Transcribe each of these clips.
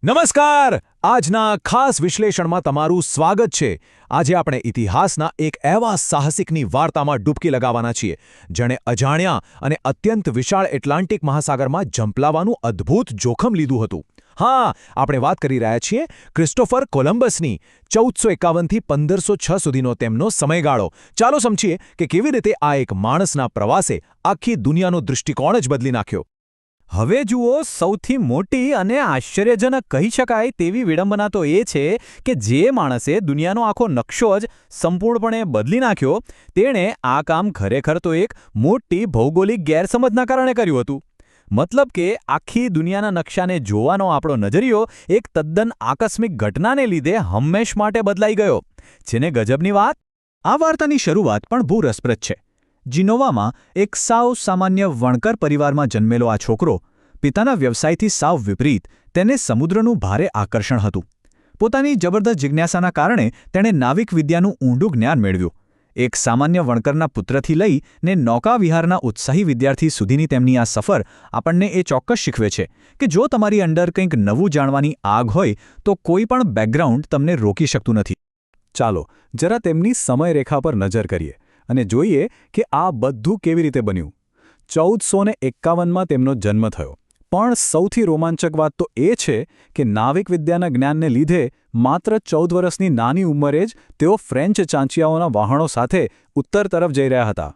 નમસ્કાર! આજના ખાસ વિશ્લેષણમાં તમારું સ્વાગત છે. આજે આપણે ઇતિહાસના એક એવા સાહસિકની વાર્તામાં ડૂબકી લગાવવાના છીએ, જેણે અજાણ્યા અને અત્યંત વિશાળ એટલાન્ટિક મહાસાગરમાં ઝંપલાવવાનું અદ્ભુત જોખમ લીધું હતું. હા, આપણે વાત કરી રહ્યા છીએ ક્રિસ્ટોફર કોલંબસની. 1451થી 1506 સુધીનો તેમનો સમયગાળો. ચાલો સમજીએ કે કેવી રીતે આ એક માણસના પ્રવાસે આખી દુનિયાનો દૃષ્ટિકોણ જ બદલી નાખ્યો. હવે જુઓ, સૌથી મોટી અને આશ્ચર્યજનક કહી શકાય તેવી વિડંબના તો એ છે કે જે માણસે દુનિયાનો આખો નકશો જ સંપૂર્ણપણે બદલી નાખ્યો, તેણે આ કામ ખરેખર તો એક મોટી ભૌગોલિક ગેરસમજના કારણે કર્યું હતું. મતલબ કે આખી દુનિયાના નકશાને જોવાનો આપણો નજરિયો એક તદ્દન આકસ્મિક ઘટનાને લીધે હંમેશ માટે બદલાઈ ગયો. છે ને ગજબની વાત? આ વાર્તાની શરૂઆત પણ બહુ રસપ્રદ છે. જીનોવામાં એક સાવ સામાન્ય વણકર પરિવારમાં જન્મેલો આ છોકરો, પિતાના વ્યવસાયથી સાવ વિપરીત, તેને સમુદ્રનું ભારે આકર્ષણ હતું. પોતાની જબરદસ્ત જિજ્ઞાસાના કારણે તેણે નાવિક વિદ્યાનું ઊંડું જ્ઞાન મેળવ્યું. એક સામાન્ય વણકરના પુત્રથી લઈને નૌકાવિહારના ઉત્સાહી વિદ્યાર્થી સુધીની તેમની આ સફર આપણને એ ચોક્કસ શીખવે છે કે જો તમારી અંદર કંઈક નવું જાણવાની આગ હોય તો કોઈ પણ બેકગ્રાઉન્ડ તમને રોકી શકતું નથી. ચાલો જરા તેમની સમયરેખા પર નજર કરીએ અને જોઈએ કે આ બધું કેવી રીતે બન્યું. 1451માં તેમનો જન્મ થયો. પણ સૌથી રોમાંચક વાત તો એ છે કે નાવિક વિદ્યાના જ્ઞાનને લીધે માત્ર 14 વર્ષની નાની ઉંમરે જ તેઓ ફ્રેન્ચ ચાંચિયાઓના વહાણો સાથે ઉત્તર તરફ જઈ રહ્યા હતા.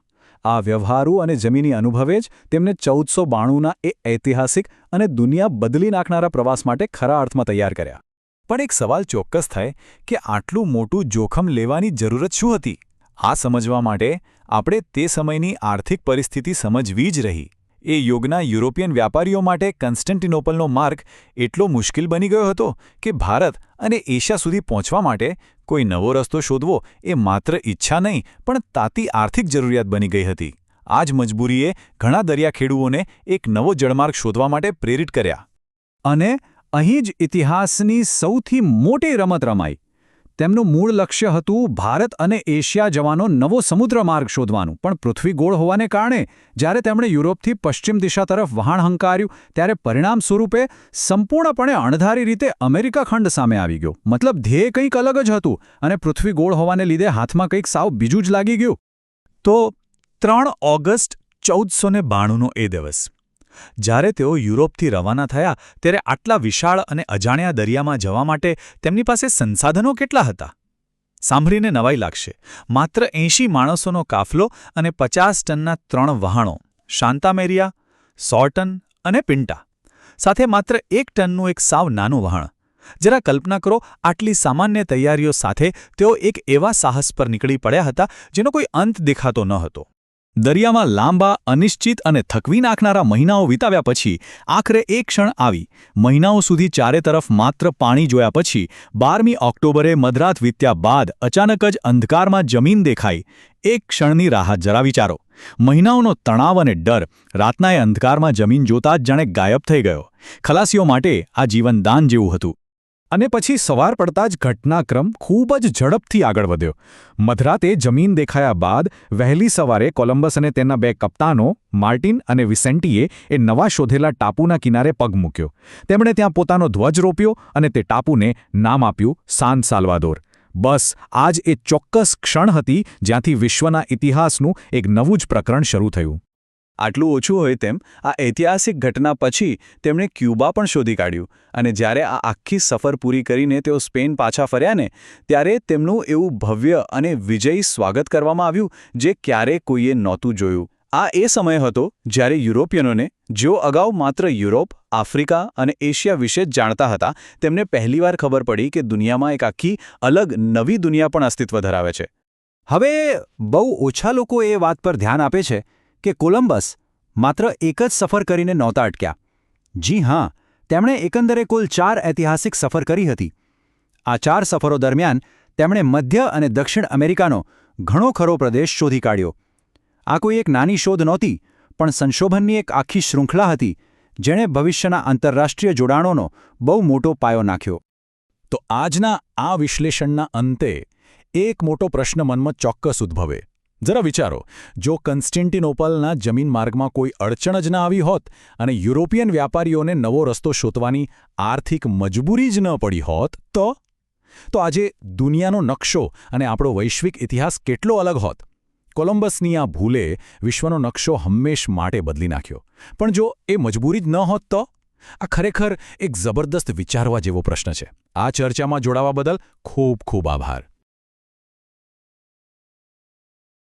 આ વ્યવહારુ અને જમીની અનુભવે જ તેમને 1492ના એ ઐતિહાસિક અને દુનિયા બદલી નાખનારા પ્રવાસ માટે ખરા અર્થમાં તૈયાર કર્યા. પણ એક સવાલ ચોક્કસ થાય કે આટલું મોટું જોખમ લેવાની જરૂરત શું હતી? આ સમજવા માટે આપણે તે સમયની આર્થિક પરિસ્થિતિ સમજવી જ રહી. એ યુગના યુરોપિયન વ્યાપારીઓ માટે કન્સ્ટન્ટિનોપલનો માર્ગ એટલો મુશ્કેલ બની ગયો હતો કે ભારત અને એશિયા સુધી પહોંચવા માટે કોઈ નવો રસ્તો શોધવો એ માત્ર ઈચ્છા નહીં પણ તાતી આર્થિક જરૂરિયાત બની ગઈ હતી. આ જ મજબૂરીએ ઘણા દરિયાખેડૂઓને એક નવો જળમાર્ગ શોધવા માટે પ્રેરિત કર્યા. અને અહીં જ ઇતિહાસની સૌથી મોટી રમત રમાઈ. તેમનું મૂળ લક્ષ્ય હતું ભારત અને એશિયા જવાનો નવો સમુદ્ર માર્ગ શોધવાનું, પણ પૃથ્વી ગોળ હોવાને કારણે જ્યારે તેમણે યુરોપથી પશ્ચિમ દિશા તરફ વહાણ હંકાર્યું ત્યારે પરિણામ સ્વરૂપે સંપૂર્ણપણે અણધારી રીતે અમેરિકા ખંડ સામે આવી ગયો. મતલબ ધ્યેય કંઈક અલગ જ હતું અને પૃથ્વી ગોળ હોવાને લીધે હાથમાં કંઈક સાવ બીજું જ લાગી ગયું. તો 3 ઓગસ્ટ 1492નો એ દિવસ જ્યારે તેઓ યુરોપથી રવાના થયા ત્યારે આટલા વિશાળ અને અજાણ્યા દરિયામાં જવા માટે તેમની પાસે સંસાધનો કેટલા હતા? સાંભળીને નવાઈ લાગશે. માત્ર 80 માણસોનો કાફલો અને 50 ટનના 3 વહાણો, શાંતામેરિયા, 100 ટન અને પિન્ટા, સાથે માત્ર 1 ટનનું એક સાવ નાનું વહાણ. જરા કલ્પના કરો, આટલી સામાન્ય તૈયારીઓ સાથે તેઓ એક એવા સાહસ પર નીકળી પડ્યા હતા જેનો કોઈ અંત દેખાતો ન હતો. દરિયામાં લાંબા, અનિશ્ચિત અને થકવી નાખનારા મહિનાઓ વિતાવ્યા પછી આખરે એક ક્ષણ આવી. મહિનાઓ સુધી ચારે તરફ માત્ર પાણી જોયા પછી 12મી ઓક્ટોબરે મધરાત વીત્યા બાદ અચાનક જ અંધકારમાં જમીન દેખાઈ. એક ક્ષણની રાહત જરા વિચારો. મહિનાઓનો તણાવ અને ડર રાતના એ અંધકારમાં જમીન જોતા જ જાણે ગાયબ થઈ ગયો. ખલાસીઓ માટે આ જીવનદાન જેવું હતું. અને પછી સવાર પડતા જ ઘટનાક્રમ ખૂબ જ ઝડપથી આગળ વધ્યો. મધરાતે જમીન દેખાયા બાદ વહેલી સવારે કોલંબસ અને તેના 2 કપ્તાનો માર્ટિન અને વિસેન્ટીએ એ નવા શોધેલા ટાપુના કિનારે પગ મૂક્યો. તેમણે ત્યાં પોતાનો ધ્વજ રોપ્યો અને તે ટાપુને નામ આપ્યું સાન સાલ્વાદોર. બસ આ જ એ ચોક્કસ ક્ષણ હતી જ્યાંથી વિશ્વના ઇતિહાસનું એક નવું જ પ્રકરણ શરૂ થયું. આટલું ઓછું હોય તેમ આ ઐતિહાસિક ઘટના પછી તેમણે ક્યુબા પણ શોધી કાઢ્યું અને જ્યારે આ આખી સફર પૂરી કરીને તેઓ સ્પેન પાછા ફર્યા ને ત્યારે તેમનું એવું ભવ્ય અને વિજયી સ્વાગત કરવામાં આવ્યું જે ક્યારેય કોઈએ નહોતું જોયું. આ એ સમય હતો જ્યારે યુરોપિયનોને, જેઓ અગાઉ માત્ર યુરોપ, આફ્રિકા અને એશિયા વિશે જ જાણતા હતા, તેમને પહેલીવાર ખબર પડી કે દુનિયામાં એક આખી અલગ નવી દુનિયા પણ અસ્તિત્વ ધરાવે છે. હવે બહુ ઓછા લોકો એ વાત પર ધ્યાન આપે છે કે કોલંબસ માત્ર એક જ સફર કરીને નહોતા અટક્યા. જી હા, તેમણે એકંદરે કુલ 4 ઐતિહાસિક સફર કરી હતી. આ 4 સફરો દરમિયાન તેમણે મધ્ય અને દક્ષિણ અમેરિકાનો ઘણો ખરો પ્રદેશ શોધી કાઢ્યો. આ કોઈ એક નાની શોધ નહોતી, પણ સંશોધનની એક આખી શૃંખલા હતી જેણે ભવિષ્યના આંતરરાષ્ટ્રીય જોડાણોનો બહુ મોટો પાયો નાખ્યો. તો આજના આ વિશ્લેષણના અંતે એક મોટો પ્રશ્ન મનમાં ચોક્કસ ઉદ્ભવે. જરા વિચારો, જો કન્સ્ટેન્ટિનોપલના જમીન માર્ગમાં કોઈ અડચણ જ ન આવી હોત અને યુરોપિયન વ્યાપારીઓને નવો રસ્તો શોધવાની આર્થિક મજબૂરી જ ન પડી હોત તો આજે દુનિયાનો નકશો અને આપણો વૈશ્વિક ઇતિહાસ કેટલો અલગ હોત. કોલંબસની આ ભૂલે વિશ્વનો નકશો હંમેશ માટે બદલી નાખ્યો. પણ જો એ મજબૂરી જ ન હોત તો? આ ખરેખર એક જબરદસ્ત વિચારવા જેવો પ્રશ્ન છે. આ ચર્ચામાં જોડાવા બદલ ખૂબ ખૂબ આભાર.